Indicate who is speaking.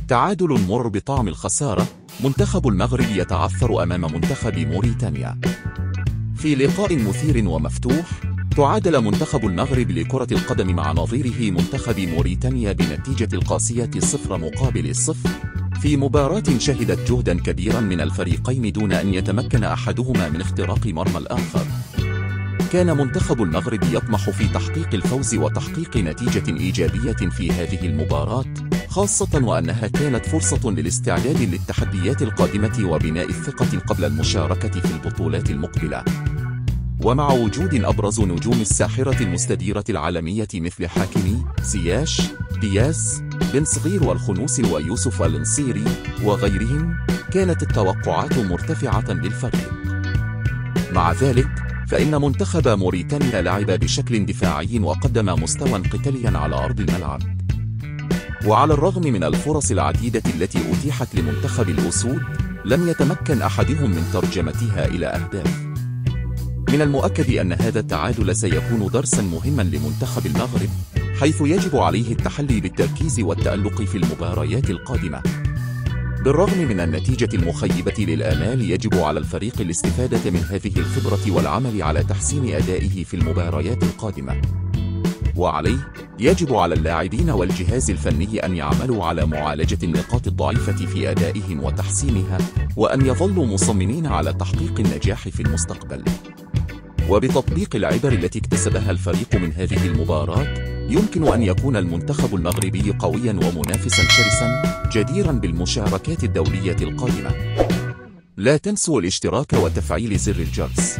Speaker 1: تعادل مر بطعم الخسارة. منتخب المغرب يتعثر أمام منتخب موريتانيا. في لقاء مثير ومفتوح، تعادل منتخب المغرب لكرة القدم مع نظيره منتخب موريتانيا بنتيجة القاسية 0-0 في مباراة شهدت جهدا كبيرا من الفريقين دون أن يتمكن أحدهما من اختراق مرمى الآخر. كان منتخب المغرب يطمح في تحقيق الفوز وتحقيق نتيجة إيجابية في هذه المباراة، خاصة وأنها كانت فرصة للاستعداد للتحديات القادمة وبناء الثقة قبل المشاركة في البطولات المقبلة. ومع وجود أبرز نجوم الساحرة المستديرة العالمية مثل حكيمي، زياش، دياز، بن صغير والخنوس ويوسف النصيري وغيرهم، كانت التوقعات مرتفعة للفريق. مع ذلك، فإن منتخب موريتانيا لعب بشكل دفاعي وقدم مستوى قتاليا على أرض الملعب. وعلى الرغم من الفرص العديدة التي أتيحت لمنتخب الأسود، لم يتمكن أحدهم من ترجمتها إلى أهداف. من المؤكد أن هذا التعادل سيكون درسا مهما لمنتخب المغرب، حيث يجب عليه التحلي بالتركيز والتألق في المباريات القادمة. بالرغم من النتيجة المخيبة للآمال، يجب على الفريق الاستفادة من هذه الخبرة والعمل على تحسين أدائه في المباريات القادمة. وعليه، يجب على اللاعبين والجهاز الفني أن يعملوا على معالجة النقاط الضعيفة في أدائهم وتحسينها، وأن يظلوا مصممين على تحقيق النجاح في المستقبل. وبتطبيق العبر التي اكتسبها الفريق من هذه المباراة، يمكن أن يكون المنتخب المغربي قويا ومنافسا شرسا، جديرا بالمشاركات الدولية القادمة. لا تنسوا الاشتراك وتفعيل زر الجرس.